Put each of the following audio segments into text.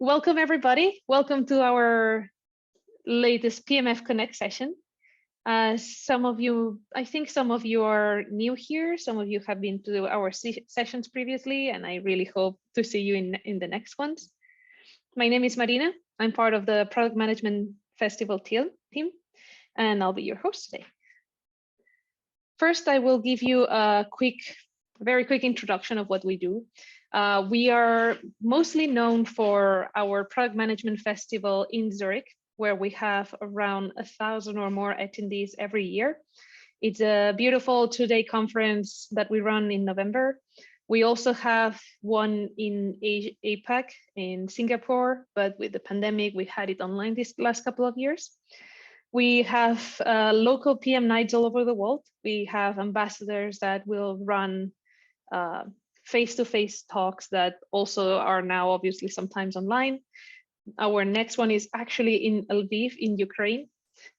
Welcome everybody. Welcome to our latest PMF Connect session. Some of you, I think some of you are new here. Some of you have been to our sessions previously, and I really hope to see you in the next ones. My name is Marina. I'm part of the Product Management Festival team, and I'll be your host today. First, I will give you a very quick introduction of what we do. We are mostly known for our Product Management Festival in Zurich, where we have around 1,000 or more attendees every year. It's a beautiful 2-day conference that we run in November. We also have one in APAC in Singapore, but with the pandemic, we had it online this last couple of years. We have local PM nights all over the world. We have ambassadors that will run face-to-face talks that also are now obviously sometimes online. Our next one is actually in Lviv in Ukraine,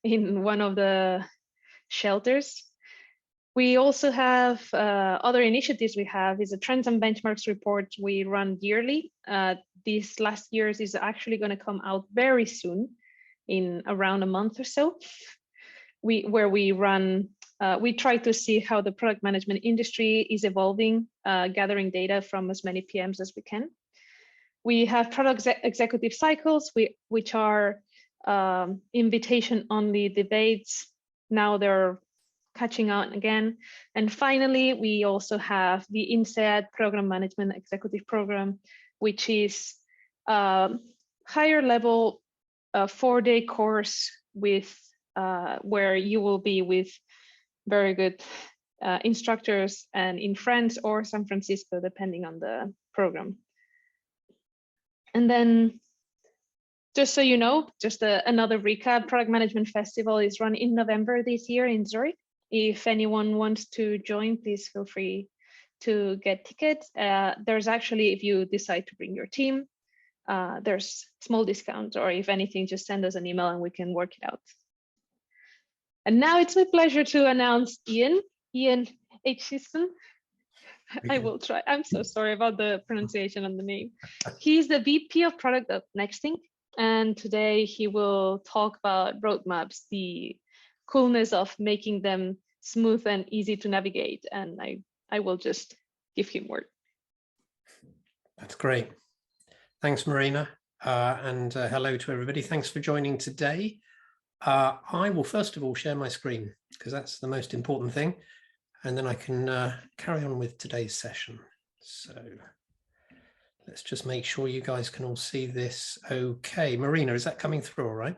in one of the shelters. We also have other initiatives we have is a trends and benchmarks report we run yearly. This last year's is actually going to come out very soon, in around a month or so, where we run, we try to see how the product management industry is evolving, gathering data from as many PMs as we can. We have product executive cycles, which are invitation-only debates. Now they're catching on again. And finally, we also have the INSEAD Program Management Executive Program, which is higher level 4-day course with where you will be with very good instructors and in France or San Francisco, depending on the program. And then, just so you know, just another recap, Product Management Festival is run in November this year in Zurich. If anyone wants to join, please feel free to get tickets. There's actually, if you decide to bring your team, there's small discounts, or if anything, just send us an email and we can work it out. And now it's my pleasure to announce Ian Aitchison. I will try. I'm so sorry about the pronunciation on the name. He's the VP of Product of Nexthink, and today he will talk about roadmaps, the coolness of making them smooth and easy to navigate. And I will just give him word. That's great. Thanks, Marina, and hello to everybody. Thanks for joining today. I will first of all share my screen because that's the most important thing, and then I can carry on with today's session. So let's just make sure you guys can all see this okay. Marina, is that coming through all right?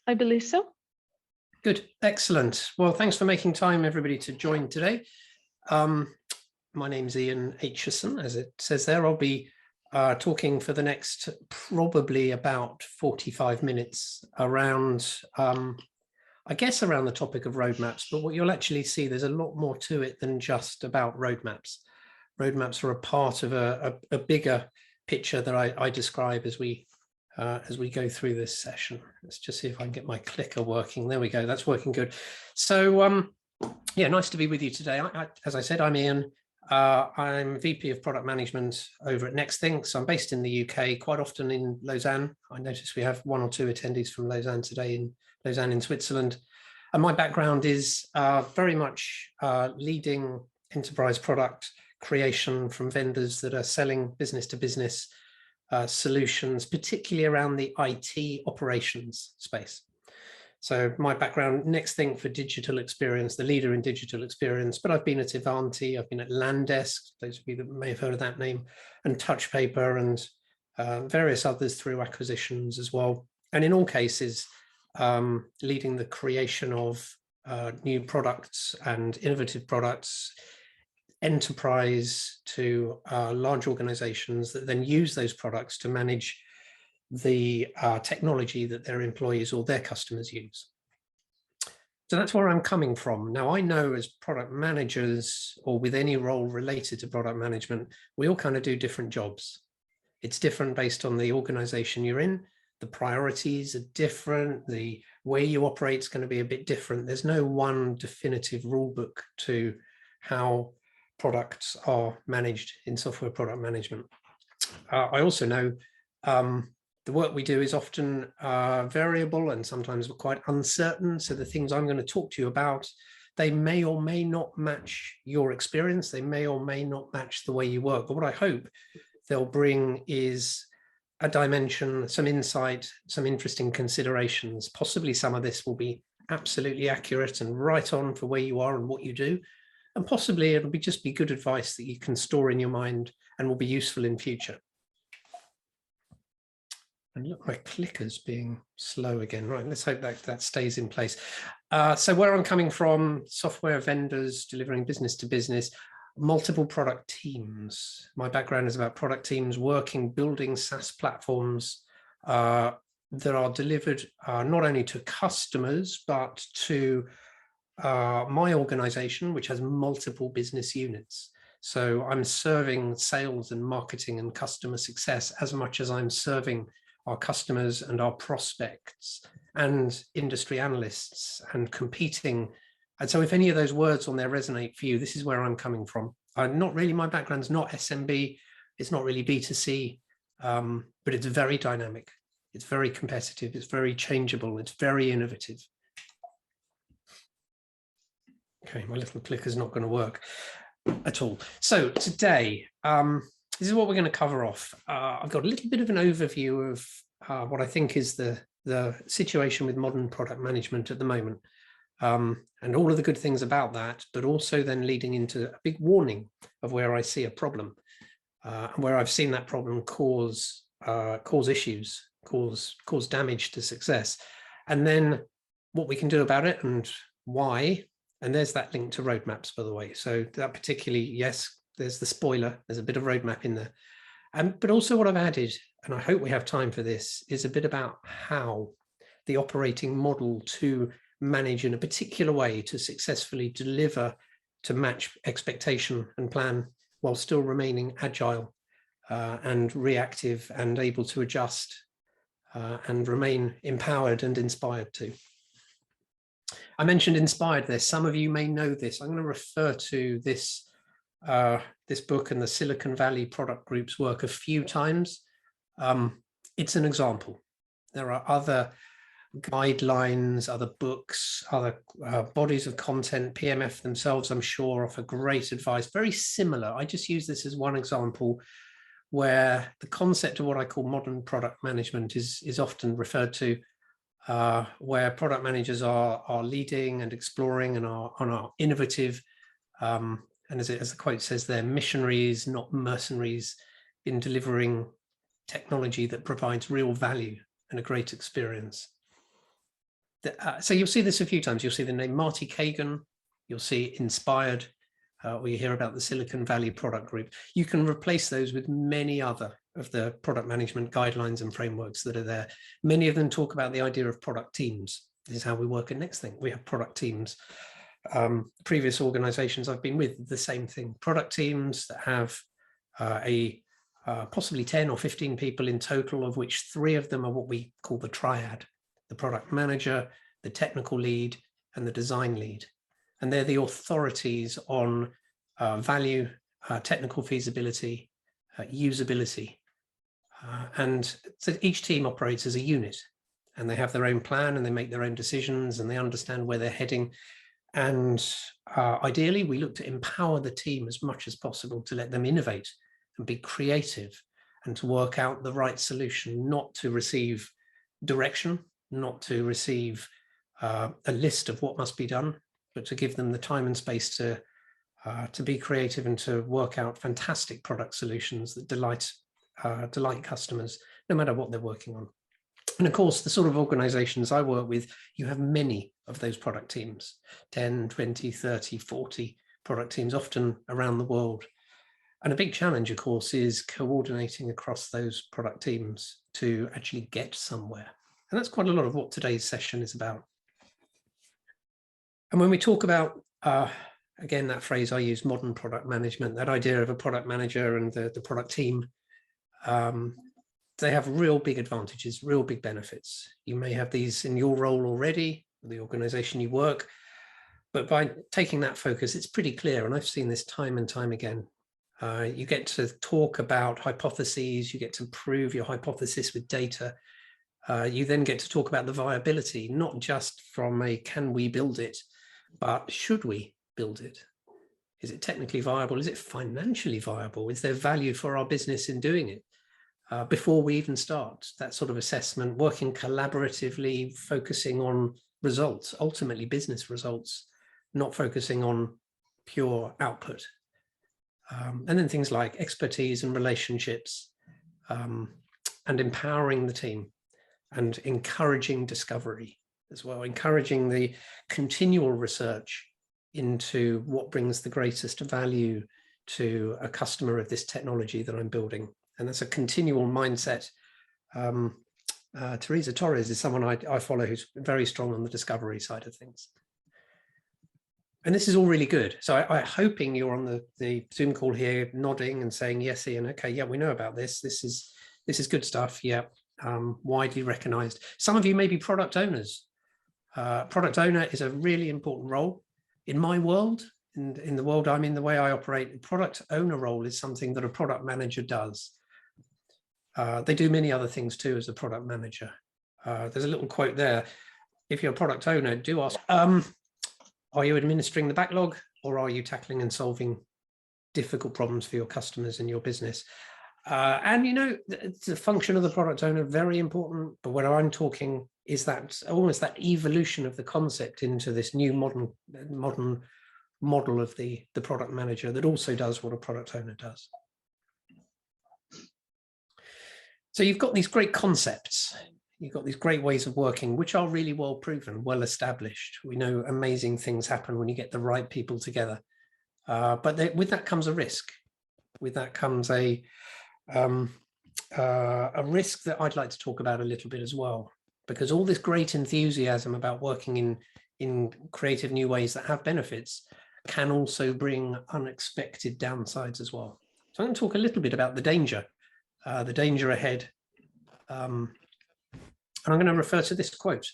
I believe so. Good, excellent. Well, thanks for making time, everybody, to join today. My name's Ian Aitchison, as it says there. I'll be talking for the next probably about 45 minutes around, I guess, around the topic of roadmaps, but what you'll actually see, there's a lot more to it than just about roadmaps. Roadmaps are a part of a bigger picture that I describe as we go through this session. Let's just see if I can get my clicker working. There we go, that's working good. So yeah, nice to be with you today. As I said, I'm Ian. I'm VP of Product Management over at Nexthink. So I'm based in the UK, quite often in Lausanne. I noticed we have 1 or 2 attendees from Lausanne today, in Lausanne in Switzerland. And my background is very much leading enterprise product creation from vendors that are selling business to business solutions, particularly around the IT operations space. So my background, Nexthink for digital experience, the leader in digital experience, but I've been at Ivanti, I've been at Landesk, those of you that may have heard of that name, and Touchpaper, and various others through acquisitions as well. And in all cases, leading the creation of new products and innovative products, enterprise to large organizations that then use those products to manage the technology that their employees or their customers use. So that's where I'm coming from. Now, I know as product managers, or with any role related to product management, we all kind of do different jobs. It's different based on the organization you're in. The priorities are different. The way you operate is going to be a bit different. There's no one definitive rule book to how products are managed in software product management. I also know The work we do is often variable and sometimes quite uncertain. So the things I'm going to talk to you about, they may or may not match your experience. They may or may not match the way you work. But what I hope they'll bring is a dimension, some insight, some interesting considerations. Possibly some of this will be absolutely accurate and right on for where you are and what you do. And possibly it'll just be good advice that you can store in your mind and will be useful in future. And look, my clicker's being slow again. Right, let's hope that stays in place. So where I'm coming from, software vendors delivering business to business, multiple product teams. My background is about product teams working, building SaaS platforms that are delivered not only to customers, but to my organization, which has multiple business units. So I'm serving sales and marketing and customer success as much as I'm serving our customers and our prospects and industry analysts and competing. And so if any of those words on there resonate for you, this is where I'm coming from. Not really, my background's not SMB, it's not really B2C, but it's very dynamic. It's very competitive, it's very changeable, it's very innovative. Okay, my little clicker's not going to work at all. So today, this is what we're going to cover off. I've got a little bit of an overview of what I think is the situation with modern product management at the moment, and all of the good things about that, but also then leading into a big warning of where I see a problem, where I've seen that problem cause issues, cause damage to success, and then what we can do about it and why. And there's that link to roadmaps, by the way. So that particularly, yes, there's the spoiler, there's a bit of roadmap in there. But also what I've added, and I hope we have time for this, is a bit about how the operating model to manage in a particular way to successfully deliver, to match expectation and plan while still remaining agile and reactive and able to adjust and remain empowered and inspired too. I mentioned inspired there. Some of you may know this. I'm going to refer to this this book and the Silicon Valley product group's work a few times. It's an example. There are other guidelines, other books, other bodies of content. PMF themselves, I'm sure, offer great advice, very similar. I just use this as one example where the concept of what I call modern product management is often referred to, where product managers are leading and exploring and are innovative. And as the quote says, they're missionaries, not mercenaries, in delivering technology that provides real value and a great experience. So you'll see this a few times. You'll see the name Marty Kagan, you'll see Inspired, or you hear about the Silicon Valley product group. You can replace those with many other of the product management guidelines and frameworks that are there. Many of them talk about the idea of product teams. This is how we work at Nexthink. We have product teams. Previous organizations I've been with, the same thing. Product teams that have possibly 10 or 15 people in total, of which 3 of them are what we call the Triad: the product manager, the technical lead, and the design lead. And they're the authorities on value, technical feasibility, usability. And so each team operates as a unit, and they have their own plan and they make their own decisions and they understand where they're heading. And ideally, we look to empower the team as much as possible to let them innovate and be creative and to work out the right solution, not to receive direction, not to receive a list of what must be done, but to give them the time and space to be creative and to work out fantastic product solutions that delight customers, no matter what they're working on. And of course, the sort of organizations I work with, you have many of those product teams, 10, 20, 30, 40 product teams, often around the world. And a big challenge, of course, is coordinating across those product teams to actually get somewhere. And that's quite a lot of what today's session is about. And when we talk about, again, that phrase I use, modern product management, that idea of a product manager and the product team, they have real big advantages, real big benefits. You may have these in your role already, the organization you work, but by taking that focus, it's pretty clear, and I've seen this time and time again, You get to talk about hypotheses, you get to prove your hypothesis with data. You then get to talk about the viability, not just from a can we build it, but should we build it? Is it technically viable? Is it financially viable? Is there value for our business in doing it? Before we even start, that sort of assessment, working collaboratively, focusing on results, ultimately business results, not focusing on pure output. And then things like expertise and relationships, and empowering the team and encouraging discovery as well, encouraging the continual research into what brings the greatest value to a customer of this technology that I'm building. And that's a continual mindset. Teresa Torres is someone I follow who's very strong on the discovery side of things. And this is all really good. So I'm hoping you're on the Zoom call here nodding and saying, yes, Ian, okay, yeah, we know about this. This is good stuff. Yeah, widely recognized. Some of you may be product owners. Product owner is a really important role. In my world, in the world I'm in, the way I operate, the product owner role is something that a product manager does. They do many other things too as a product manager. There's a little quote there. If you're a product owner, do ask, are you administering the backlog, or are you tackling and solving difficult problems for your customers and your business? And you know, the function of the product owner, very important, but what I'm talking is that almost that evolution of the concept into this new modern model of the product manager that also does what a product owner does. So you've got these great concepts, you've got these great ways of working, which are really well proven, well established. We know amazing things happen when you get the right people together. But with that comes a risk. With that comes a risk that I'd like to talk about a little bit as well, because all this great enthusiasm about working in creative new ways that have benefits can also bring unexpected downsides as well. So I'm going to talk a little bit about the danger ahead. And I'm going to refer to this quote.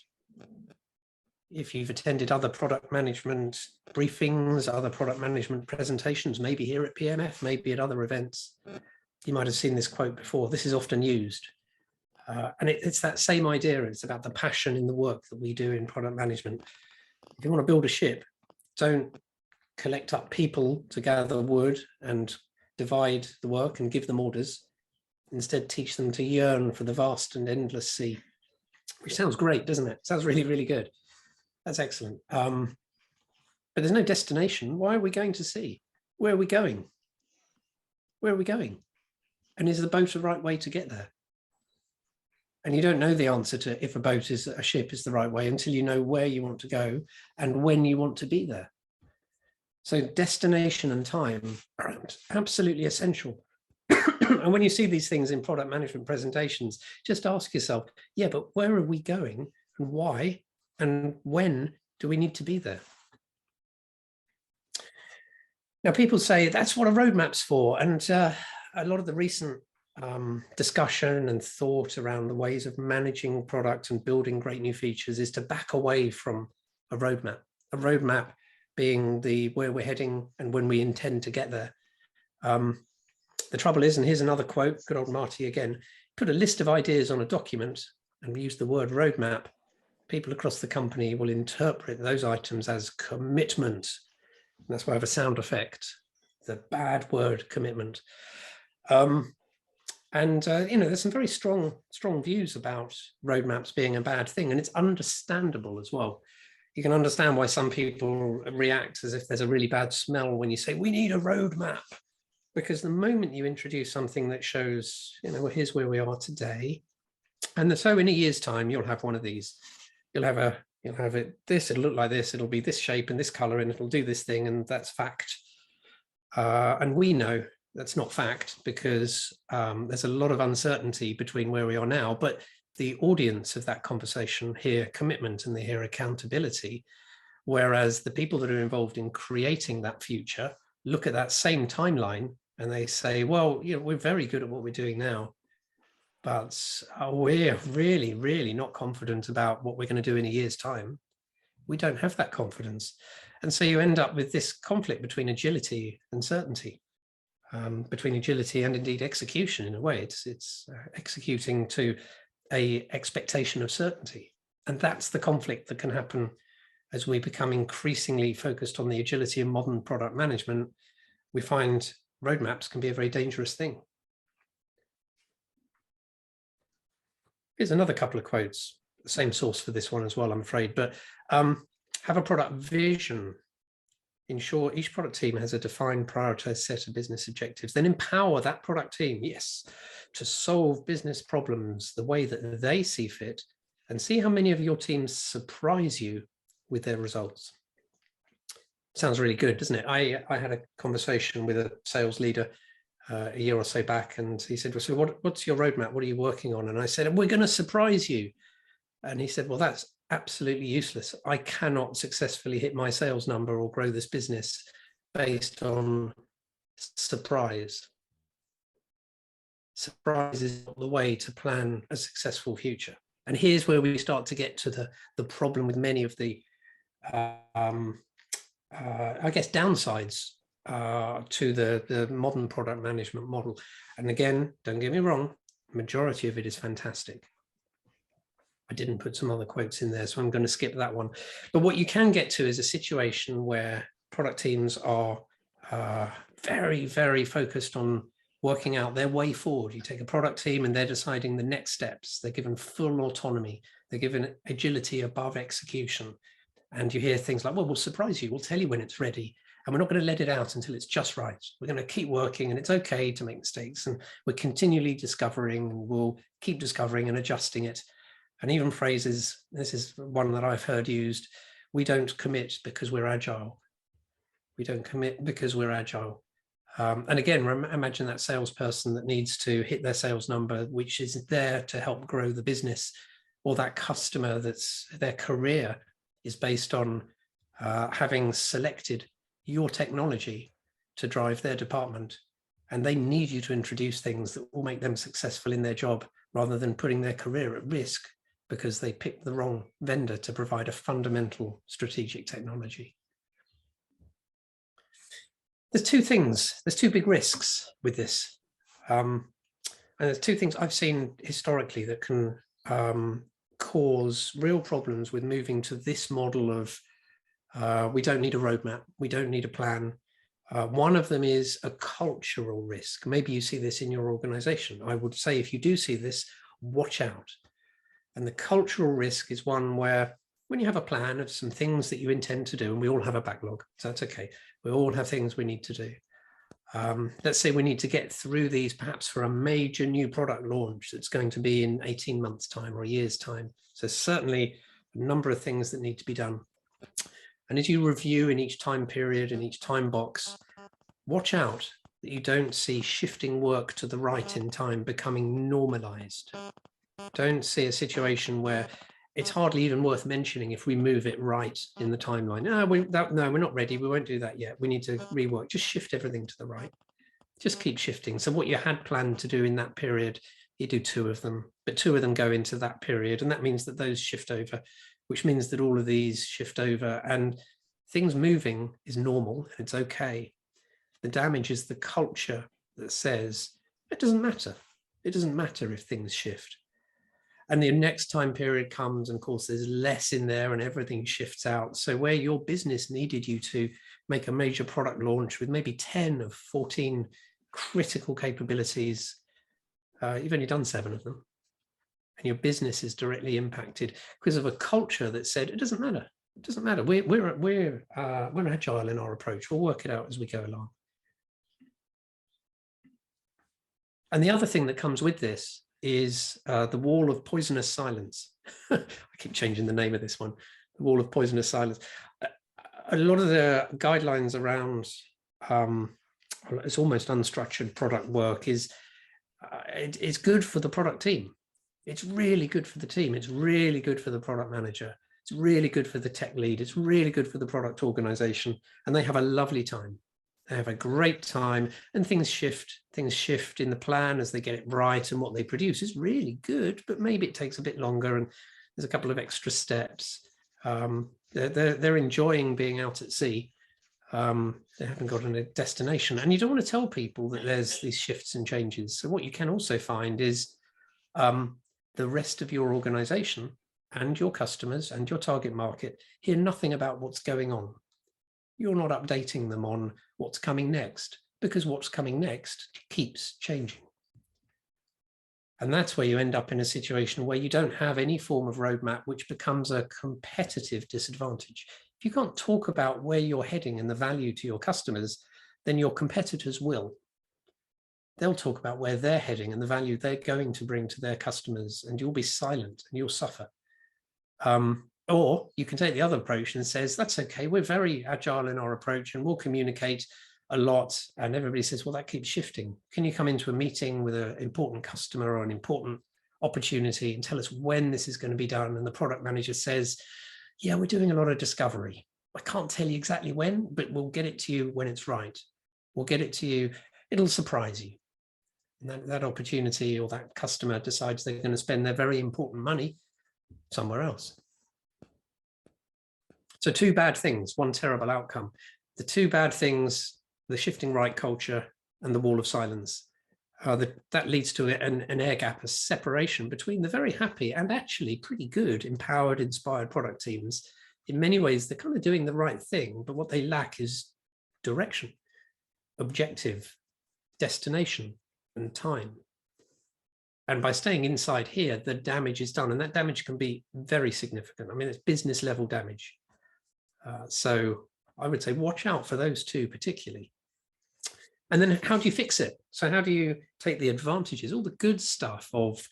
If you've attended other product management briefings, other product management presentations, maybe here at PMF, maybe at other events, you might have seen this quote before. This is often used. And it's that same idea. It's about the passion in the work that we do in product management. If you want to build a ship, don't collect up people to gather wood and divide the work and give them orders. Instead, teach them to yearn for the vast and endless sea, which sounds great, doesn't it? Sounds really, really good. That's excellent. But there's no destination. Why are we going to sea? Where are we going? Where are we going? And is the boat the right way to get there? And you don't know the answer to if a ship is the right way until you know where you want to go and when you want to be there. So destination and time are absolutely essential. And when you see these things in product management presentations, just ask yourself, yeah, but where are we going and why and when do we need to be there? Now, people say that's what a roadmap's for. And a lot of the recent discussion and thought around the ways of managing product and building great new features is to back away from a roadmap being where we're heading and when we intend to get there. The trouble is, and here's another quote, good old Marty again, put a list of ideas on a document and use the word roadmap, people across the company will interpret those items as commitment. And that's why I have a sound effect, the bad word commitment. You know, there's some very strong views about roadmaps being a bad thing, and it's understandable as well. You can understand why some people react as if there's a really bad smell when you say, we need a roadmap. Because the moment you introduce something that shows, you know, well, here's where we are today, and so in a year's time, you'll have one of these. You'll have this, it'll look like this, it'll be this shape and this color, and it'll do this thing, and that's fact. And we know that's not fact because there's a lot of uncertainty between where we are now, but the audience of that conversation hear commitment and they hear accountability, whereas the people that are involved in creating that future look at that same timeline and they say, well, you know, we're very good at what we're doing now, but we're really, really not confident about what we're going to do in a year's time. We don't have that confidence. And so you end up with this conflict between agility and certainty. between agility and indeed execution. In a way, it's executing to a expectation of certainty, and that's the conflict that can happen as we become increasingly focused on the agility and modern product management. We find roadmaps can be a very dangerous thing. Here's another couple of quotes, the same source for this one as well, I'm afraid, but have a product vision. Ensure each product team has a defined, prioritized set of business objectives. Then empower that product team, yes, to solve business problems the way that they see fit, and see how many of your teams surprise you with their results. Sounds really good, doesn't it? I had a conversation with a sales leader a year or so back, and he said, well, so what's your roadmap? What are you working on? And I said, we're going to surprise you. And he said, well, that's absolutely useless. I cannot successfully hit my sales number or grow this business based on surprise. Surprise is not the way to plan a successful future. And here's where we start to get to the problem with many of the, I guess, downsides to the modern product management model. And again, don't get me wrong, majority of it is fantastic. I didn't put some other quotes in there, so I'm going to skip that one. But what you can get to is a situation where product teams are very, very focused on working out their way forward. You take a product team and they're deciding the next steps. They're given full autonomy. They're given agility above execution. And you hear things like, well, we'll surprise you. We'll tell you when it's ready. And we're not going to let it out until it's just right. We're going to keep working, and it's okay to make mistakes. And we're continually discovering, and we'll keep discovering and adjusting it. And even phrases, this is one that I've heard used, we don't commit because we're agile. We don't commit because we're agile. And again, imagine that salesperson that needs to hit their sales number, which is there to help grow the business, or that customer that's their career is based on having selected your technology to drive their department. And they need you to introduce things that will make them successful in their job, rather than putting their career at risk because they picked the wrong vendor to provide a fundamental strategic technology. There's two big risks with this. And there's two things I've seen historically that can cause real problems with moving to this model of we don't need a roadmap, we don't need a plan. One of them is a cultural risk. Maybe you see this in your organization. I would say if you do see this, watch out. And the cultural risk is one where when you have a plan of some things that you intend to do, and we all have a backlog, so that's okay. We all have things we need to do. Let's say we need to get through these perhaps for a major new product launch that's going to be in 18 months' time or a year's time. So certainly a number of things that need to be done. And as you review in each time period, in each time box, watch out that you don't see shifting work to the right in time becoming normalized. Don't see a situation where it's hardly even worth mentioning if we move it right in the timeline. No, we're not ready. We won't do that yet. We need to rework. Just shift everything to the right. Just keep shifting. So what you had planned to do in that period, you do 2 of them, but 2 of them go into that period. And that means that those shift over, which means that all of these shift over, and things moving is normal. It's okay. The damage is the culture that says it doesn't matter. It doesn't matter if things shift. And the next time period comes, and of course there's less in there and everything shifts out. So where your business needed you to make a major product launch with maybe 10 of 14 critical capabilities, you've only done 7 of them. And your business is directly impacted because of a culture that said, it doesn't matter. It doesn't matter. We're agile in our approach. We'll work it out as we go along. And the other thing that comes with this is the wall of poisonous silence. I keep changing the name of this one, the wall of poisonous silence. A lot of the guidelines around it's almost unstructured product work is it's good for the product team. It's really good for the team. It's really good for the product manager. It's really good for the tech lead. It's really good for the product organization. And they have a lovely time. They have a great time, and things shift in the plan as they get it right, and what they produce is really good, but maybe it takes a bit longer and there's a couple of extra steps. They're enjoying being out at sea, They haven't got a destination, and you don't want to tell people that there's these shifts and changes. So what you can also find is the rest of your organization and your customers and your target market hear nothing about what's going on. You're not updating them on what's coming next, because what's coming next keeps changing. And that's where you end up in a situation where you don't have any form of roadmap, which becomes a competitive disadvantage. If you can't talk about where you're heading and the value to your customers, then your competitors will. They'll talk about where they're heading and the value they're going to bring to their customers, and you'll be silent and you'll suffer. Or you can take the other approach and says, that's okay, we're very agile in our approach and we'll communicate a lot. And everybody says, well, that keeps shifting. Can you come into a meeting with an important customer or an important opportunity and tell us when this is going to be done? And the product manager says, yeah, we're doing a lot of discovery. I can't tell you exactly when, but we'll get it to you when it's right. We'll get it to you. It'll surprise you. And that opportunity or that customer decides they're going to spend their very important money somewhere else. So two bad things, one terrible outcome. The two bad things, the shifting right culture and the wall of silence. That leads to an air gap, a separation between the very happy and actually pretty good, empowered, inspired product teams. In many ways, they're kind of doing the right thing, but what they lack is direction, objective, destination, and time. And by staying inside here, the damage is done, and that damage can be very significant. I mean, it's business level damage. So I would say watch out for those two particularly. And then how do you fix it? So how do you take the advantages, all the good stuff of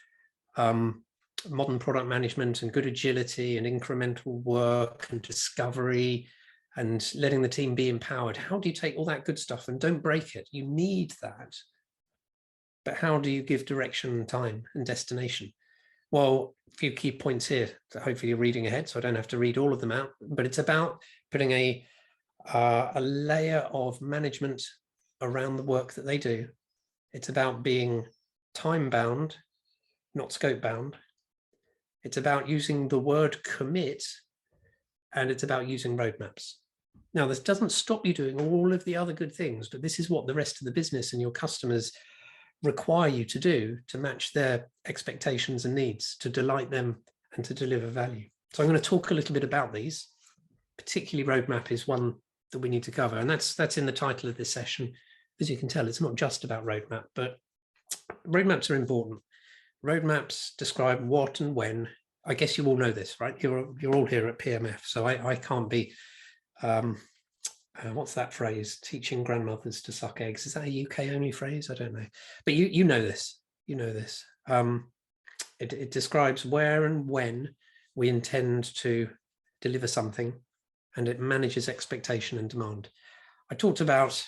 modern product management and good agility and incremental work and discovery and letting the team be empowered? How do you take all that good stuff and don't break it? You need that. But how do you give direction, time, and destination? Well, a few key points here. So hopefully you're reading ahead, so I don't have to read all of them out. But it's about putting a layer of management around the work that they do. It's about being time-bound, not scope-bound. It's about using the word commit, and it's about using roadmaps. Now, this doesn't stop you doing all of the other good things, but this is what the rest of the business and your customers require you to do to match their expectations and needs, to delight them and to deliver value. So I'm going to talk a little bit about these. Particularly roadmap is one that we need to cover, and that's in the title of this session. As you can tell, it's not just about roadmap, but roadmaps are important. Roadmaps describe what and when. I guess you all know this, right? You're all here at PMF, so I can't be what's that phrase? Teaching grandmothers to suck eggs. Is that a UK only phrase? I don't know. But you know this. You know this. It describes where and when we intend to deliver something, and it manages expectation and demand. I talked about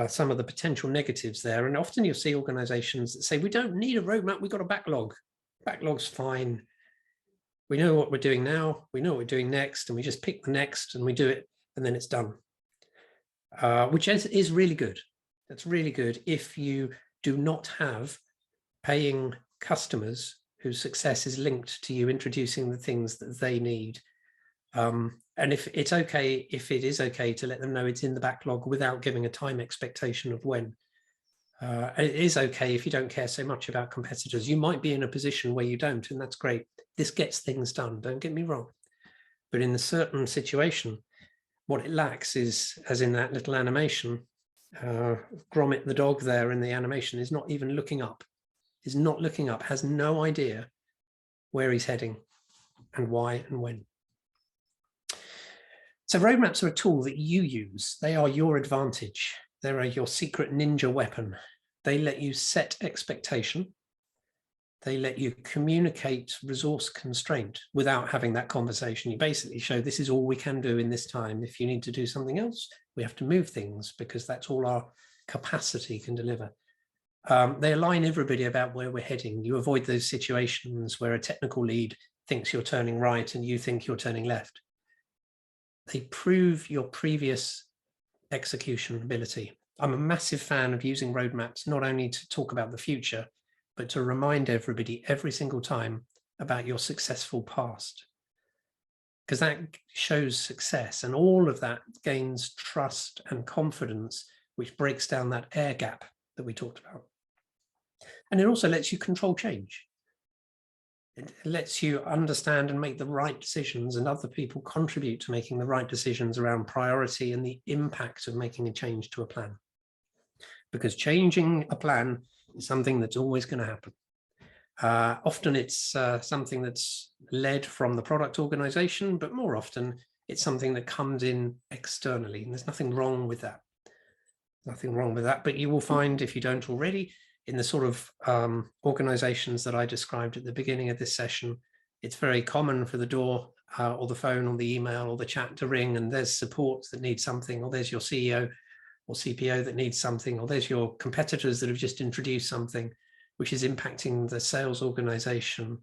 some of the potential negatives there, and often you'll see organizations that say, we don't need a roadmap, we've got a backlog. Backlog's fine. We know what we're doing now, we know what we're doing next, and we just pick the next and we do it, and then it's done. Which is really good. That's really good if you do not have paying customers whose success is linked to you introducing the things that they need. And if it is okay to let them know it's in the backlog without giving a time expectation of when. It is okay if you don't care so much about competitors. You might be in a position where you don't, and that's great. This gets things done, don't get me wrong. But in a certain situation, what it lacks is, as in that little animation, Gromit the dog there in the animation is not even looking up, has no idea where he's heading and why and when. So roadmaps are a tool that you use. They are your advantage. They are your secret ninja weapon. They let you set expectation. They let you communicate resource constraint without having that conversation. You basically show this is all we can do in this time. If you need to do something else, we have to move things because that's all our capacity can deliver. They align everybody about where we're heading. You avoid those situations where a technical lead thinks you're turning right and you think you're turning left. They prove your previous execution ability. I'm a massive fan of using roadmaps, not only to talk about the future, but to remind everybody every single time about your successful past. because that shows success, and all of that gains trust and confidence, which breaks down that air gap that we talked about. And it also lets you control change. It lets you understand and make the right decisions, and other people contribute to making the right decisions around priority and the impact of making a change to a plan. Because changing a plan is something that's always going to happen. Often it's something that's led from the product organization, but more often it's something that comes in externally, and there's nothing wrong with that. Nothing wrong with that, but you will find, if you don't already, in the sort of organizations that I described at the beginning of this session, it's very common for the door or the phone or the email or the chat to ring, and there's support that needs something, or there's your CEO or CPO that needs something, or there's your competitors that have just introduced something which is impacting the sales organization,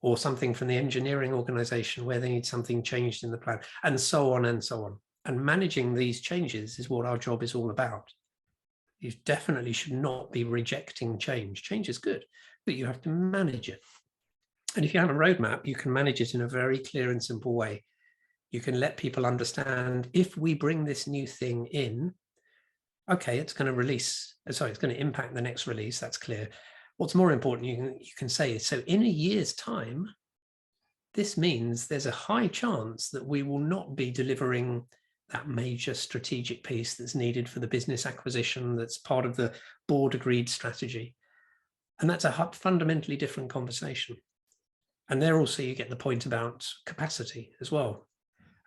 or something from the engineering organization where they need something changed in the plan, and so on and so on. And managing these changes is what our job is all about. You definitely should not be rejecting change. Change is good, but you have to manage it. And if you have a roadmap, you can manage it in a very clear and simple way. You can let people understand, if we bring this new thing in, okay, it's going to impact the next release, that's clear. What's more important, you can say, so in a year's time, this means there's a high chance that we will not be delivering that major strategic piece that's needed for the business acquisition, that's part of the board agreed strategy. And that's a fundamentally different conversation. And there also you get the point about capacity as well.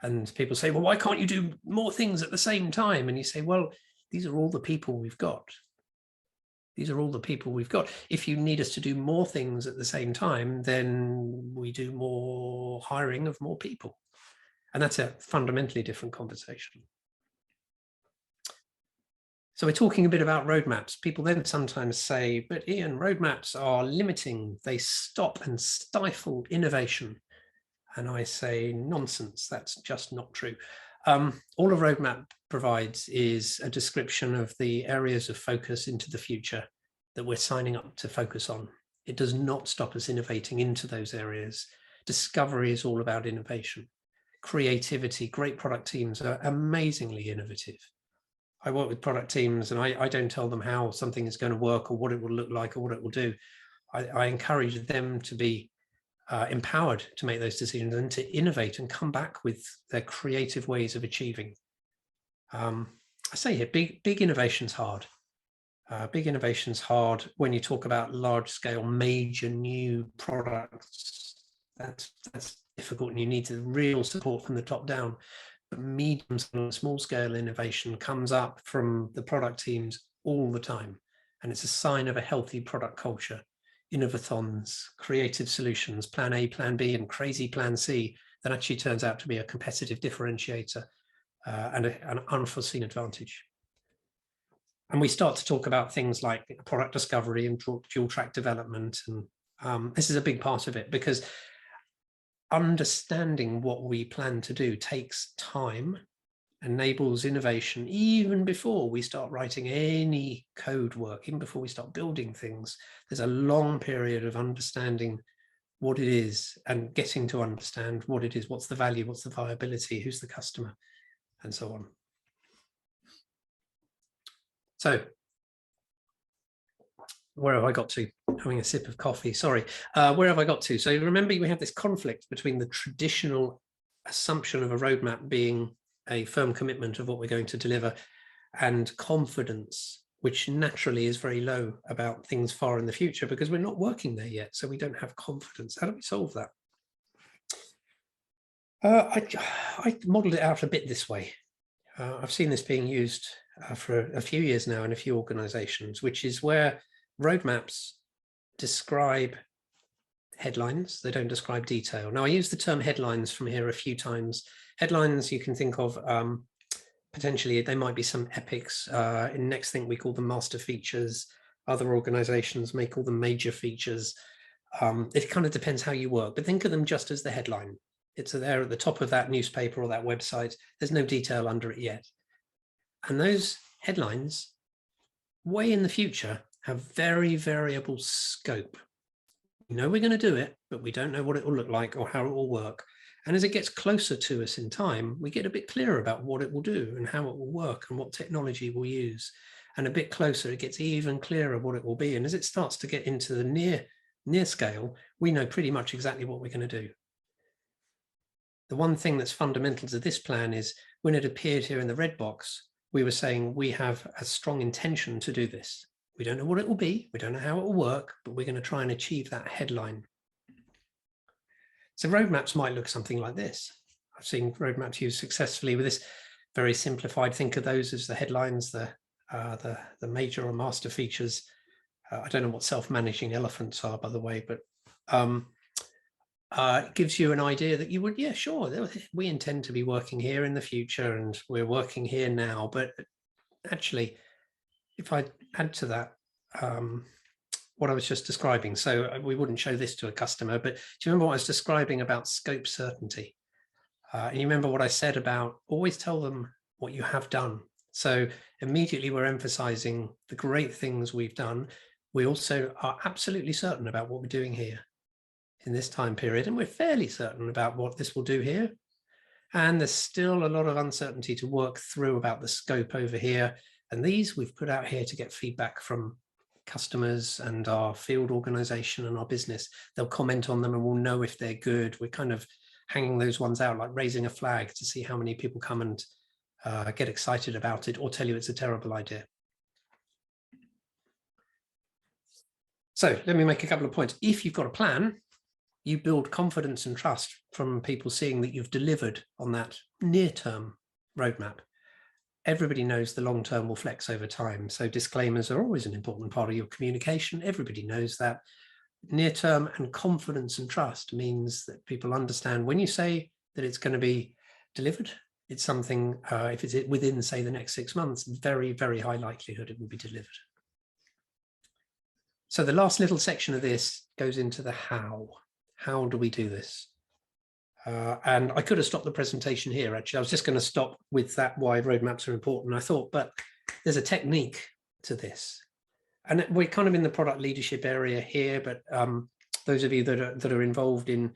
And people say, well, why can't you do more things at the same time? And you say, well, these are all the people we've got. These are all the people we've got. If you need us to do more things at the same time, then we do more hiring of more people. And that's a fundamentally different conversation. So we're talking a bit about roadmaps. People then sometimes say, but Ian, roadmaps are limiting. They stop and stifle innovation. And I say, nonsense, that's just not true. All a roadmap provides is a description of the areas of focus into the future that we're signing up to focus on. It does not stop us innovating into those areas. Discovery is all about innovation. Creativity, great product teams are amazingly innovative. I work with product teams, and I don't tell them how something is going to work or what it will look like or what it will do. I encourage them to be empowered to make those decisions and to innovate and come back with their creative ways of achieving. I say here, big innovation's hard. Big innovation's hard when you talk about large scale, major new products. That's difficult, and you need the real support from the top down. But medium and small scale innovation comes up from the product teams all the time. And it's a sign of a healthy product culture. Innovathons, creative solutions, plan A, plan B, and crazy plan C that actually turns out to be a competitive differentiator and an unforeseen advantage. And we start to talk about things like product discovery and dual track development. And this is a big part of it, because understanding what we plan to do takes time, enables innovation even before we start writing any code work, even before we start building things. There's a long period of understanding what it is and getting to understand what it is, what's the value, what's the viability, who's the customer, and so on. So where have I got to? Having a sip of coffee, sorry. Where have I got to? So remember, we have this conflict between the traditional assumption of a roadmap being a firm commitment of what we're going to deliver, and confidence, which naturally is very low about things far in the future because we're not working there yet. So we don't have confidence. How do we solve that? I modeled it out a bit this way. I've seen this being used for a few years now in a few organizations, which is where roadmaps describe headlines. They don't describe detail. Now, I use the term headlines from here a few times. Headlines you can think of, potentially they might be some epics. In Nexthink, we call them master features. Other organizations may call them major features. It kind of depends how you work, but think of them just as the headline. It's there at the top of that newspaper or that website. There's no detail under it yet. And those headlines, way in the future, have very variable scope. We know we're going to do it, but we don't know what it will look like or how it will work. And as it gets closer to us in time, we get a bit clearer about what it will do and how it will work and what technology we'll use. And a bit closer, it gets even clearer what it will be. And as it starts to get into the near scale, we know pretty much exactly what we're going to do. The one thing that's fundamental to this plan is when it appeared here in the red box, we were saying we have a strong intention to do this. We don't know what it will be. We don't know how it will work, but we're going to try and achieve that headline. So roadmaps might look something like this. I've seen roadmaps used successfully with this very simplified. Think of those as the headlines, the major or master features. I don't know what self-managing elephants are, by the way, but it gives you an idea that you would, yeah, sure, we intend to be working here in the future and we're working here now. But actually, if I add to that what I was just describing, so we wouldn't show this to a customer, but do you remember what I was describing about scope certainty? And you remember what I said about always tell them what you have done. So immediately we're emphasizing the great things we've done. We also are absolutely certain about what we're doing here in this time period, and we're fairly certain about what this will do here. And there's still a lot of uncertainty to work through about the scope over here. And these we've put out here to get feedback from customers and our field organization and our business. They'll comment on them and we'll know if they're good. We're kind of hanging those ones out, like raising a flag to see how many people come and get excited about it or tell you it's a terrible idea. So let me make a couple of points. If you've got a plan, you build confidence and trust from people seeing that you've delivered on that near-term roadmap. Everybody knows the long-term will flex over time. So disclaimers are always an important part of your communication. Everybody knows that. Near-term and confidence and trust means that people understand when you say that it's going to be delivered, it's something, if it's within, say, the next 6 months, very, very high likelihood it will be delivered. So the last little section of this goes into the how. How do we do this? And I could have stopped the presentation here, actually. I was just going to stop with that, why roadmaps are important. I thought, but there's a technique to this. And we're kind of in the product leadership area here, but those of you that are involved in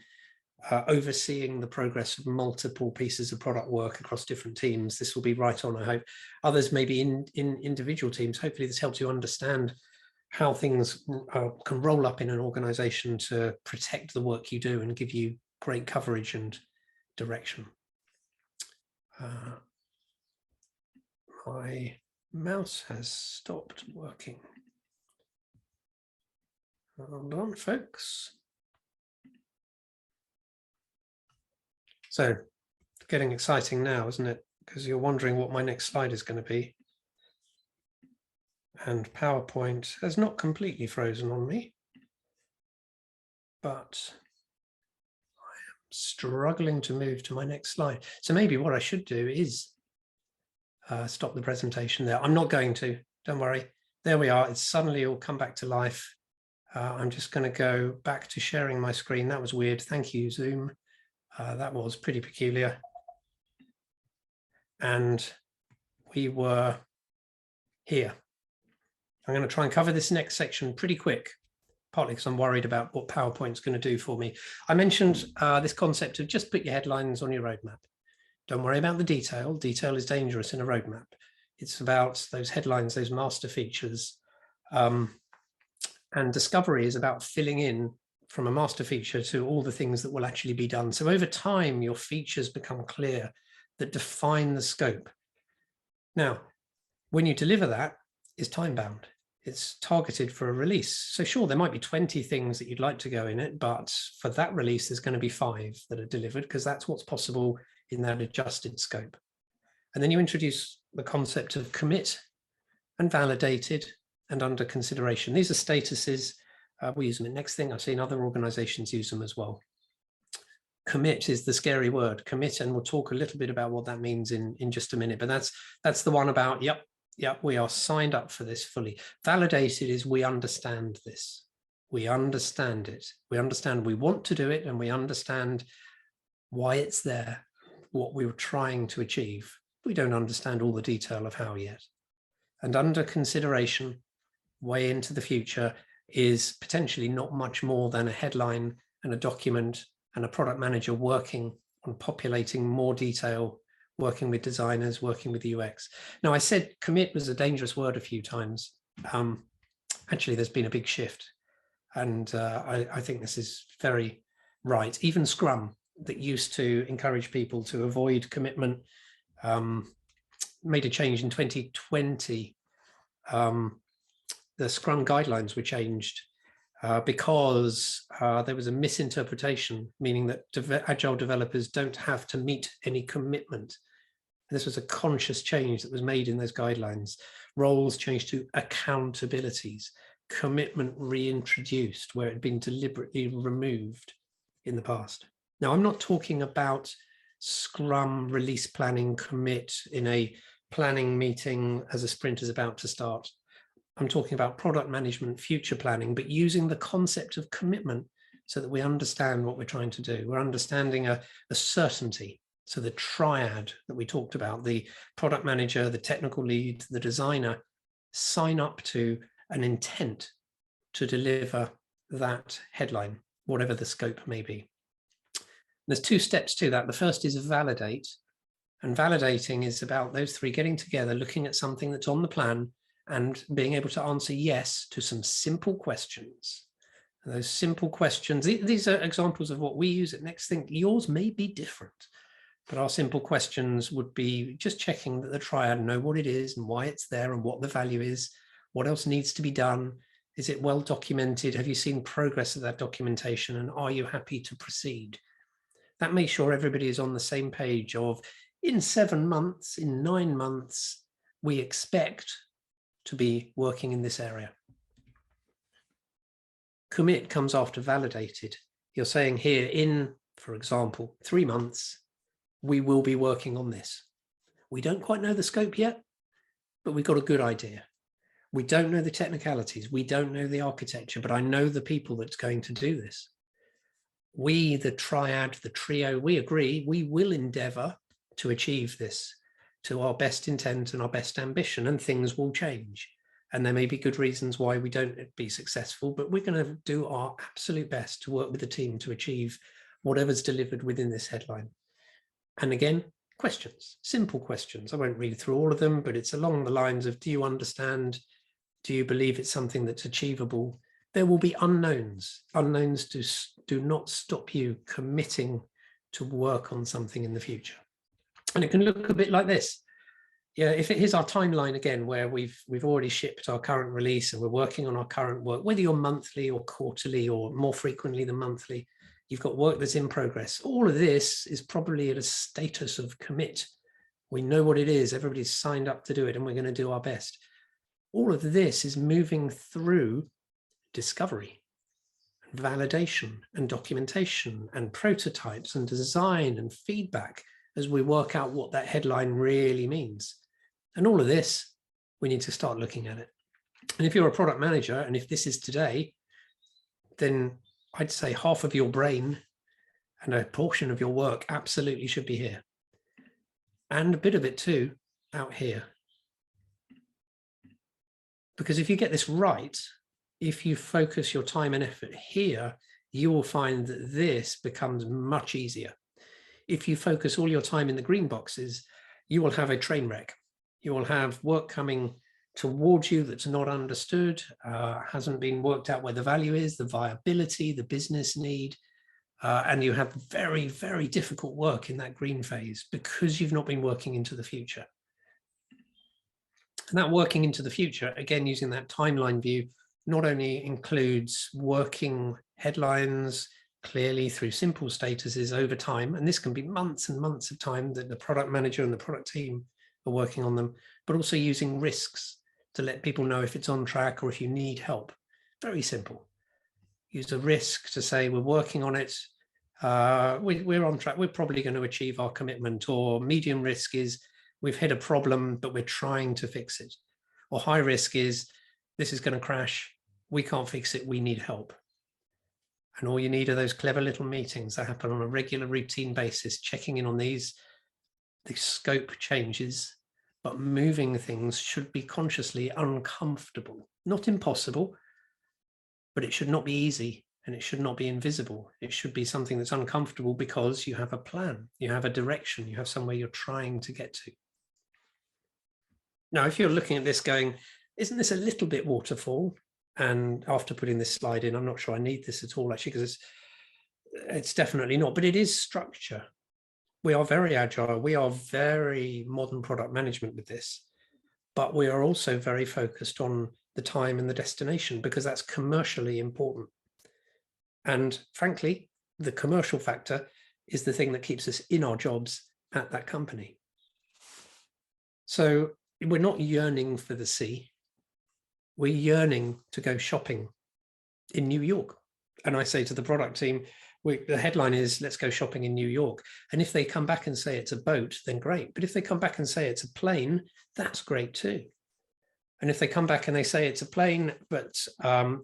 overseeing the progress of multiple pieces of product work across different teams, this will be right on, I hope. Others maybe in individual teams, hopefully this helps you understand how things can roll up in an organization to protect the work you do and give you great coverage and direction. My mouse has stopped working. Hold on, folks. So it's getting exciting now, isn't it? Because you're wondering what my next slide is going to be. And PowerPoint has not completely frozen on me, but I am struggling to move to my next slide. So maybe what I should do is stop the presentation there. I'm not going to, don't worry. There we are. It's suddenly all come back to life. I'm just going to go back to sharing my screen. That was weird. Thank you, Zoom. That was pretty peculiar. And we were here. I'm going to try and cover this next section pretty quick, partly because I'm worried about what PowerPoint's going to do for me. I mentioned this concept of just put your headlines on your roadmap. Don't worry about the detail. Detail is dangerous in a roadmap. It's about those headlines, those master features. And discovery is about filling in from a master feature to all the things that will actually be done. So over time, your features become clear that define the scope. Now, when you deliver that, it's time-bound. It's targeted for a release. So sure, there might be 20 things that you'd like to go in it, but for that release, there's going to be 5 that are delivered because that's what's possible in that adjusted scope. And then you introduce the concept of commit and validated and under consideration. These are statuses. We use them in Nexthink. I've seen other organizations use them as well. Commit is the scary word, commit, and we'll talk a little bit about what that means in just a minute, but that's the one about, yep, we are signed up for this fully. Validated is we understand this. We understand it. We understand we want to do it, and we understand why it's there, what we were trying to achieve. We don't understand all the detail of how yet. And under consideration, way into the future, is potentially not much more than a headline and a document and a product manager working on populating more detail, working with designers, working with UX. Now, I said commit was a dangerous word a few times. Actually, there's been a big shift. And I think this is very right. Even Scrum, that used to encourage people to avoid commitment, made a change in 2020. The Scrum Guidelines were changed because there was a misinterpretation, meaning that agile developers don't have to meet any commitment. And this was a conscious change that was made in those guidelines. Roles changed to accountabilities, commitment reintroduced where it had been deliberately removed in the past. Now, I'm not talking about Scrum release planning commit in a planning meeting as a sprint is about to start. I'm talking about product management, future planning, but using the concept of commitment so that we understand what we're trying to do. We're understanding a certainty. So the triad that we talked about, the product manager, the technical lead, the designer, sign up to an intent to deliver that headline, whatever the scope may be. There's two steps to that. The first is validate. And validating is about those three getting together, looking at something that's on the plan and being able to answer yes to some simple questions. And those simple questions, these are examples of what we use at Nexthink. Yours may be different, but our simple questions would be just checking that the triad know what it is and why it's there and what the value is, what else needs to be done. Is it well documented? Have you seen progress of that documentation? And are you happy to proceed? That makes sure everybody is on the same page of in 7 months, in 9 months, we expect to be working in this area. Commit comes after validated. You're saying here in, for example, 3 months, we will be working on this. We don't quite know the scope yet, but we've got a good idea. We don't know the technicalities. We don't know the architecture, but I know the people that's going to do this. We, the triad, the trio, we agree we will endeavor to achieve this to our best intent and our best ambition, and things will change. And there may be good reasons why we don't be successful, but we're going to do our absolute best to work with the team to achieve whatever's delivered within this headline. And again, questions, simple questions. I won't read through all of them, but it's along the lines of, do you understand? Do you believe it's something that's achievable? There will be unknowns. Unknowns do not stop you committing to work on something in the future. And it can look a bit like this. Yeah, if it is our timeline again, where we've already shipped our current release and we're working on our current work, whether you're monthly or quarterly or more frequently than monthly, you've got work that's in progress. All of this is probably at a status of commit. We know what it is. Everybody's signed up to do it and we're going to do our best. All of this is moving through discovery, and validation and documentation and prototypes and design and feedback as we work out what that headline really means. And all of this, we need to start looking at it. And if you're a product manager, and if this is today, then I'd say half of your brain and a portion of your work absolutely should be here. And a bit of it too, out here. Because if you get this right, if you focus your time and effort here, you will find that this becomes much easier. If you focus all your time in the green boxes, you will have a train wreck. You will have work coming towards you that's not understood, hasn't been worked out where the value is, the viability, the business need, and you have very, very difficult work in that green phase because you've not been working into the future. And that working into the future, again, using that timeline view, not only includes working headlines clearly through simple statuses over time, and this can be months and months of time that the product manager and the product team are working on them, but also using risks to let people know if it's on track or if you need help. Very simple. Use a risk to say we're working on it, we're on track, we're probably going to achieve our commitment. Or medium risk is we've hit a problem, but we're trying to fix it. Or high risk is this is going to crash, we can't fix it, we need help. And all you need are those clever little meetings that happen on a regular routine basis, checking in on these. The scope changes, but moving things should be consciously uncomfortable, not impossible, but it should not be easy. and it should not be invisible. It should be something that's uncomfortable because you have a plan, you have a direction, you have somewhere you're trying to get to. Now, if you're looking at this going, isn't this a little bit waterfall? And after putting this slide in, I'm not sure I need this at all, actually, because it's definitely not, but it is structure. We are very agile. We are very modern product management with this, but we are also very focused on the time and the destination because that's commercially important. And frankly, the commercial factor is the thing that keeps us in our jobs at that company. So we're not yearning for the sea. We're yearning to go shopping in New York. And I say to the product team, the headline is, let's go shopping in New York. And if they come back and say it's a boat, then great. But if they come back and say it's a plane, that's great too. And if they come back and they say it's a plane, but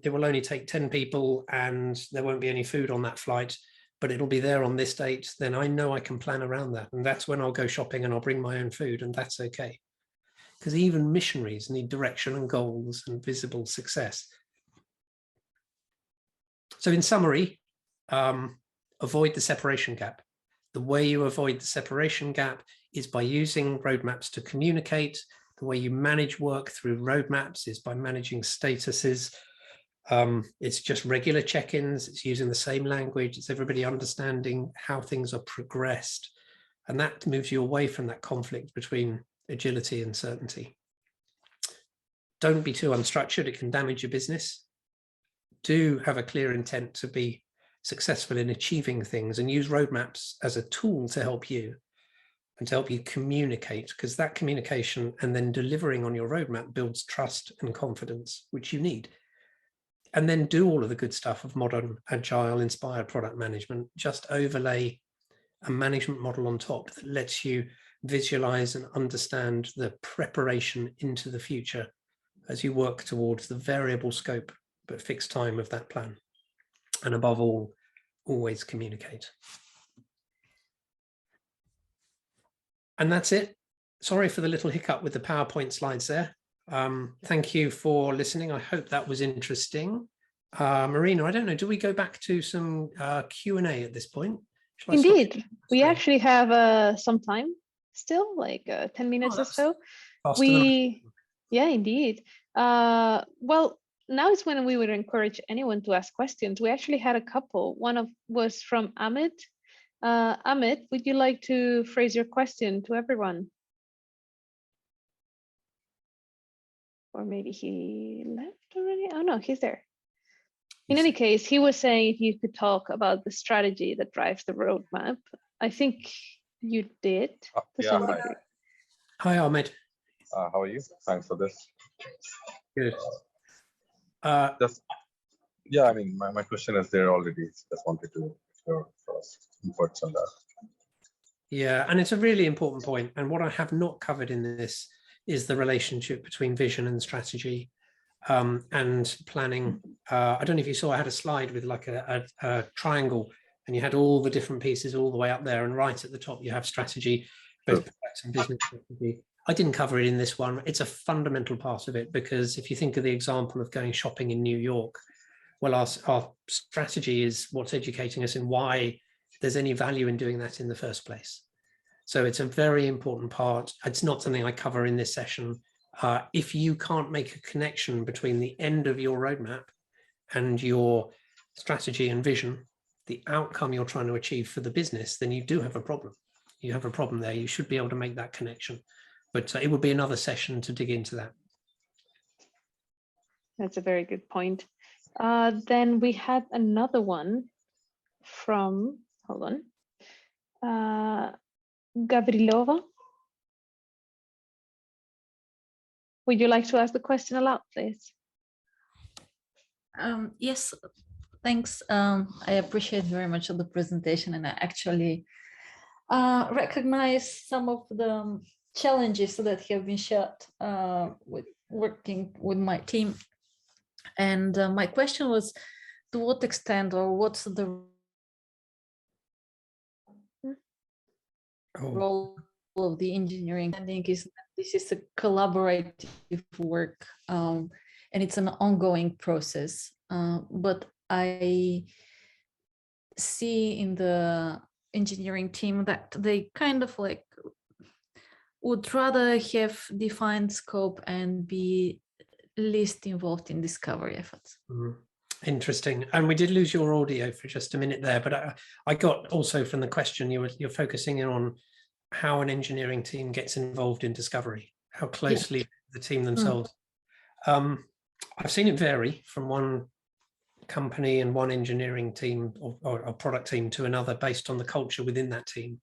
it will only take 10 people and there won't be any food on that flight, but it'll be there on this date, then I know I can plan around that. And that's when I'll go shopping and I'll bring my own food, and that's okay. Because even missionaries need direction and goals and visible success. So in summary, avoid the separation gap. The way you avoid the separation gap is by using roadmaps to communicate. The way you manage work through roadmaps is by managing statuses. It's just regular check-ins. It's using the same language. It's everybody understanding how things are progressed. And that moves you away from that conflict between agility and certainty. Don't be too unstructured. It can damage your business. Do have a clear intent to be successful in achieving things, and use roadmaps as a tool to help you and to help you communicate, because that communication and then delivering on your roadmap builds trust and confidence, which you need. And then do all of the good stuff of modern, agile, inspired product management. Just overlay a management model on top that lets you visualize and understand the preparation into the future as you work towards the variable scope but fixed time of that plan. And above all, always communicate. And that's it. Sorry for the little hiccup with the PowerPoint slides there. Thank you for listening. I hope that was interesting. Marina, I don't know, do we go back to some Q&A at this point? Indeed, we actually have some time still, like 10 minutes or so. Yeah, indeed. Well, now is when we would encourage anyone to ask questions. We actually had a couple. One was from Amit. Amit, would you like to phrase your question to everyone? Or maybe he left already? Oh no, he's there. In any case, he was saying if you could talk about the strategy that drives the roadmap. I think you did. Yeah, hi. Hi, Ahmed. How are you? Thanks for this. Good. Yeah, I mean, my question is there already. Just wanted to hear inputs on that. Yeah, and it's a really important point. And what I have not covered in this is the relationship between vision and strategy and planning. I don't know if you saw, I had a slide with like a triangle, and you had all the different pieces all the way up there, and right at the top you have strategy, both product and business strategy. I didn't cover it in this one. It's a fundamental part of it, because if you think of the example of going shopping in New York, well, our strategy is what's educating us in why there's any value in doing that in the first place. So it's a very important part. It's not something I cover in this session. If you can't make a connection between the end of your roadmap and your strategy and vision, the outcome you're trying to achieve for the business, then you do have a problem. You have a problem there. You should be able to make that connection. But it would be another session to dig into that. That's a very good point. Then we had another one from, hold on, Gavrilova. Would you like to ask the question aloud, please? Yes, thanks. I appreciate very much of the presentation, and I actually recognize some of the challenges that have been shared with working with my team. And my question was, to what extent, or what's the role of the engineering? I think is that this is a collaborative work, and it's an ongoing process. But I see in the engineering team that they kind of like would rather have defined scope and be least involved in discovery efforts. Interesting. And we did lose your audio for just a minute there, but I got also from the question you're focusing in on how an engineering team gets involved in discovery, how closely the team themselves. I've seen it vary from one company and one engineering team or product team to another based on the culture within that team,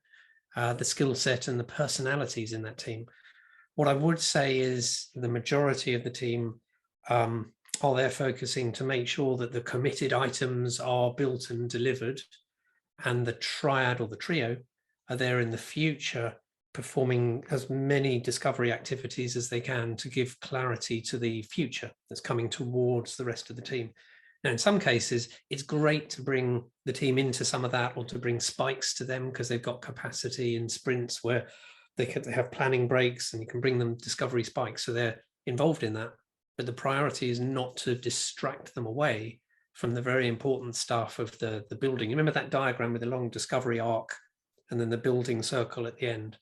the skill set and the personalities in that team. What I would say is the majority of the team are there focusing to make sure that the committed items are built and delivered, and the triad or the trio are there in the future performing as many discovery activities as they can to give clarity to the future that's coming towards the rest of the team. Now, in some cases, it's great to bring the team into some of that, or to bring spikes to them because they've got capacity in sprints where they have planning breaks and you can bring them discovery spikes. So they're involved in that. But the priority is not to distract them away from the very important stuff of the building. You remember that diagram with the long discovery arc and then the building circle at the end?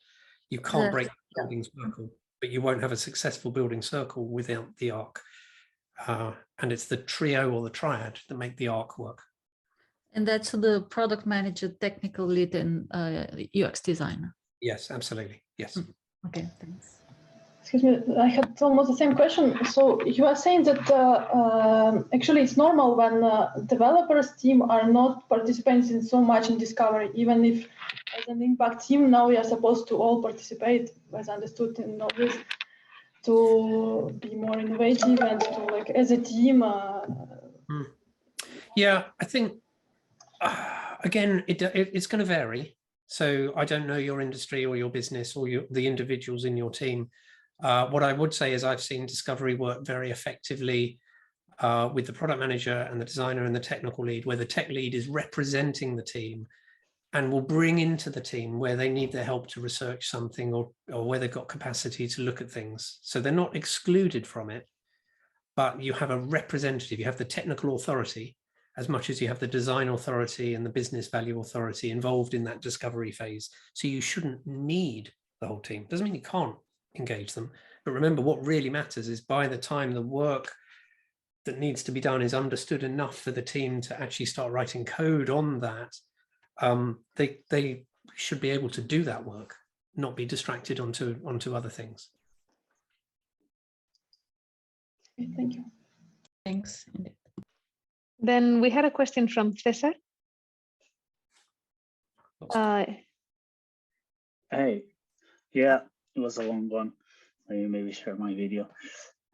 You can't break the building circle, but you won't have a successful building circle without the arc. And it's the trio or the triad that make the arc work. And that's the product manager, technical lead, and UX designer. Yes, absolutely. Yes. Okay, thanks. Excuse me, I had almost the same question. So you are saying that actually it's normal when developers team are not participating so much in discovery, even if as an impact team now we are supposed to all participate, as understood in all this, to be more innovative and to like as a team. Yeah, I think again it's going to vary. So I don't know your industry or your business or the individuals in your team. What I would say is I've seen discovery work very effectively with the product manager and the designer and the technical lead, where the tech lead is representing the team and will bring into the team where they need their help to research something or where they've got capacity to look at things. So they're not excluded from it, but you have a representative, you have the technical authority as much as you have the design authority and the business value authority involved in that discovery phase. So you shouldn't need the whole team. Doesn't mean you can't engage them, but remember what really matters is by the time the work that needs to be done is understood enough for the team to actually start writing code on that, they should be able to do that work, not be distracted onto other things. Thank you. Thanks. Then we had a question from Cesar. Hey, yeah, it was a long one. Let me maybe share my video.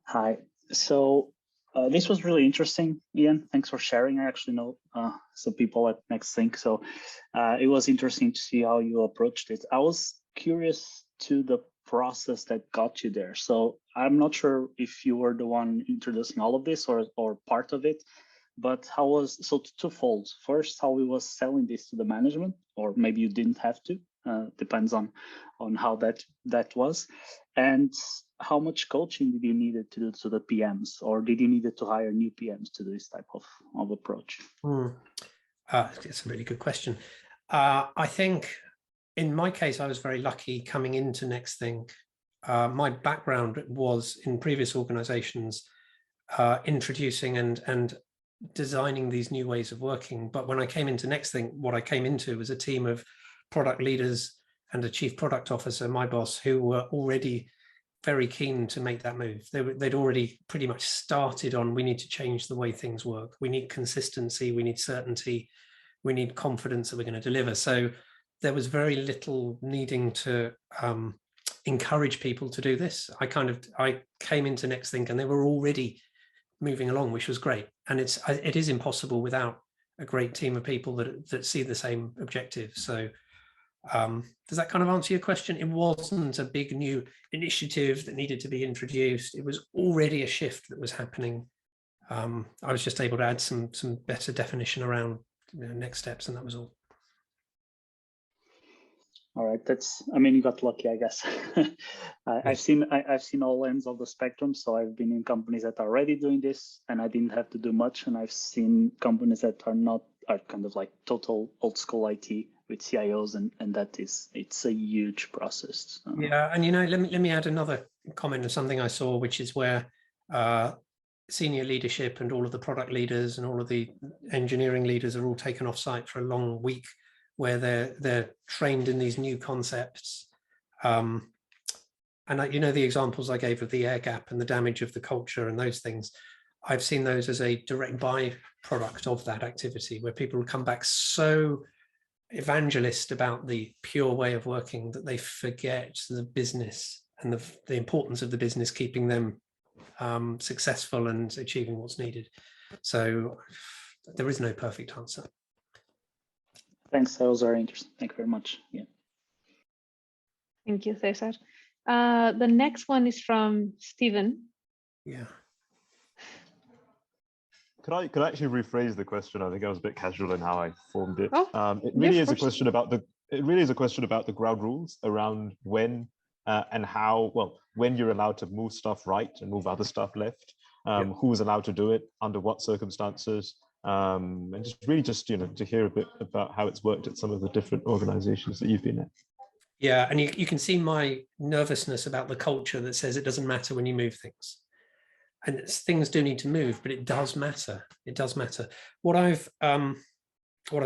Hi. So this was really interesting, Ian. Thanks for sharing. I actually know some people at Nexthink, so it was interesting to see how you approached it. I was curious to the process that got you there. So I'm not sure if you were the one introducing all of this or part of it, but how was, so twofold. First, how we was selling this to the management, or maybe you didn't have to, depends on how that was. And how much coaching did you need to do to the PMs, or did you need to hire new PMs to do this type of approach? It's a really good question. I think in my case, I was very lucky coming into Nexthink. My background was in previous organizations, introducing and designing these new ways of working. But when I came into Nexthink, what I came into was a team of product leaders and a chief product officer, my boss, who were already very keen to make that move. They'd already pretty much started on, we need to change the way things work. We need consistency, we need certainty, we need confidence that we're going to deliver. So there was very little needing to encourage people to do this. I came into Nexthink and they were already moving along, which was great. And it is impossible without a great team of people that see the same objective. So does that kind of answer your question? It wasn't a big new initiative that needed to be introduced. It was already a shift that was happening. I was just able to add some better definition around next steps, and that was all. All right, I mean, you got lucky, I guess. I've seen all ends of the spectrum. So I've been in companies that are already doing this, and I didn't have to do much. And I've seen companies that are kind of like total old school IT with CIOs, and it's a huge process. Yeah, and let me add another comment of something I saw, which is where senior leadership and all of the product leaders and all of the engineering leaders are all taken off site for a long week, where they're trained in these new concepts. And the examples I gave of the air gap and the damage of the culture and those things, I've seen those as a direct byproduct of that activity, where people come back so evangelist about the pure way of working that they forget the business and the importance of the business keeping them successful and achieving what's needed. So there is no perfect answer. Thanks, that was very interesting. Thank you very much. Yeah. Thank you, Cesar. The next one is from Stephen. Yeah. Could I actually rephrase the question? I think I was a bit casual in how I formed it. Oh, It really is a question about the ground rules around when and how, well, when you're allowed to move stuff right and move other stuff left, who's allowed to do it, under what circumstances, and just to hear a bit about how it's worked at some of the different organizations that you've been at. Yeah, and you can see my nervousness about the culture that says it doesn't matter when you move things. And things do need to move, but it does matter. It does matter. What I've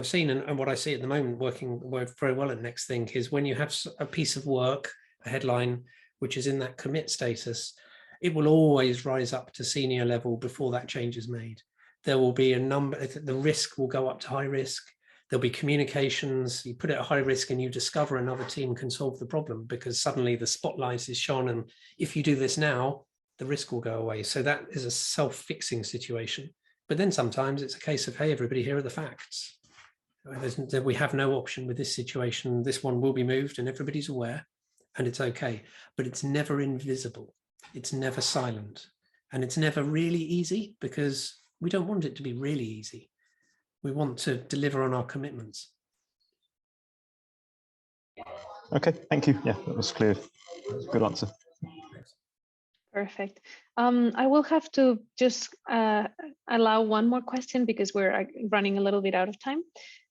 seen and what I see at the moment working very well at Nexthink is when you have a piece of work, a headline, which is in that commit status, it will always rise up to senior level before that change is made. There will be the risk will go up to high risk. There'll be communications, you put it at high risk and you discover another team can solve the problem because suddenly the spotlight is shone. And if you do this now, the risk will go away. So that is a self-fixing situation. But then sometimes it's a case of, hey, everybody, here are the facts. We have no option with this situation. This one will be moved and everybody's aware and it's okay. But it's never invisible. It's never silent. And it's never really easy because we don't want it to be really easy. We want to deliver on our commitments. Okay, thank you. Yeah, that was clear. Good answer. Perfect. I will have to just allow one more question because we're running a little bit out of time.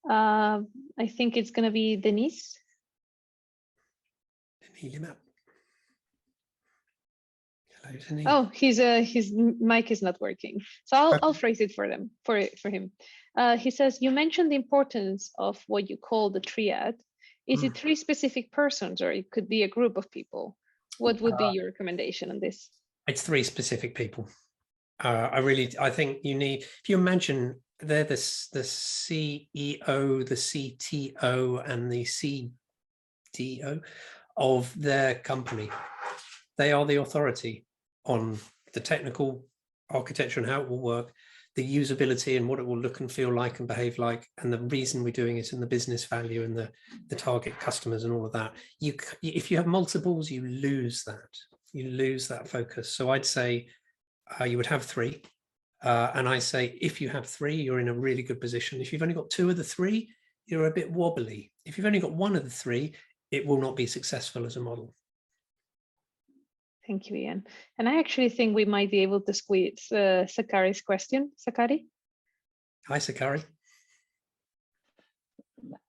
I think it's going to be Denise. Hello, Denise. Oh, his mic is not working. So I'll phrase it for him. He says, you mentioned the importance of what you call the triad. Is it 3 specific persons or it could be a group of people? What would be your recommendation on this? It's 3 specific people. I think you need, if you imagine they're the CEO, the CTO, and the CDO of their company. They are the authority on the technical architecture and how it will work, the usability and what it will look and feel like and behave like, and the reason we're doing it and the business value and the target customers and all of that. If you have multiples, you lose that. You lose that focus. So I'd say you would have 3. And I say, if you have 3, you're in a really good position. If you've only got 2 of the 3, you're a bit wobbly. If you've only got 1 of the 3, it will not be successful as a model. Thank you, Ian. And I actually think we might be able to squeeze Sakari's question. Sakari? Hi, Sakari.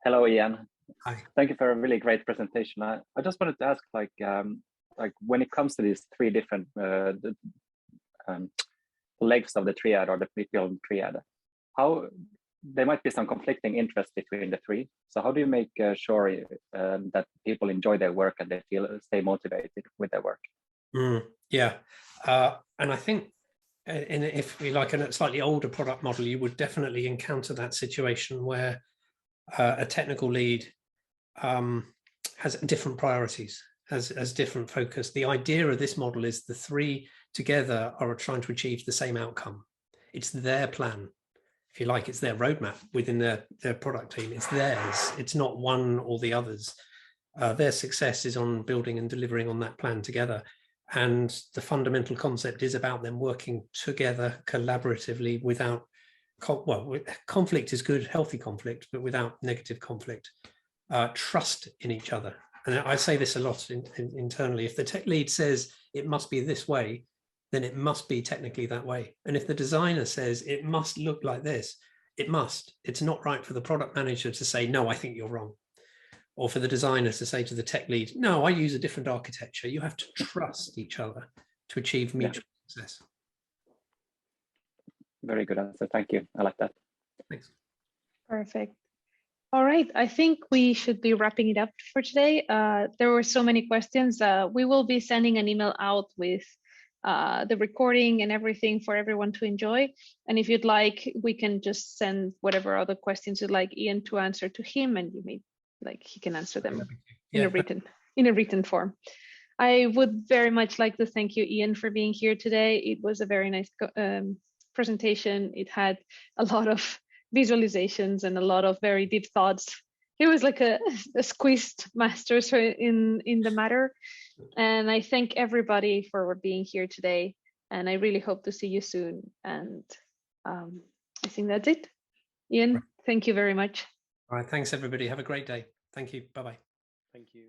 Hello, Ian. Hi. Thank you for a really great presentation. I just wanted to ask, like when it comes to these 3 different legs of the triad or the PPL triad, how there might be some conflicting interest between the 3. So how do you make sure that people enjoy their work and they stay motivated with their work? Yeah, and I think if we like a slightly older product model, you would definitely encounter that situation where a technical lead has different priorities, has different focus. The idea of this model is the 3 together are trying to achieve the same outcome. It's their plan, if you like, it's their roadmap within their product team. It's theirs. It's not one or the others. Their success is on building and delivering on that plan together. And the fundamental concept is about them working together collaboratively without, conflict is good, healthy conflict, but without negative conflict. trust in each other. And I say this a lot internally. If the tech lead says it must be this way, then it must be technically that way. And if the designer says it must look like this, it must. It's not right for the product manager to say, no, I think you're wrong. Or for the designer to say to the tech lead, no, I use a different architecture. You have to trust each other to achieve mutual success. Very good answer. Thank you. I like that. Thanks. Perfect. All right, I think we should be wrapping it up for today. There were so many questions. We will be sending an email out with the recording and everything for everyone to enjoy. And if you'd like, we can just send whatever other questions you'd like Ian to answer to him, and you may he can answer them in a written form. I would very much like to thank you, Ian, for being here today. It was a very nice presentation. It had a lot of visualizations and a lot of very deep thoughts. It was like a squeezed masters in the matter. And I thank everybody for being here today. And I really hope to see you soon. And I think that's it. Ian, thank you very much. All right. Thanks, everybody. Have a great day. Thank you. Bye-bye. Thank you.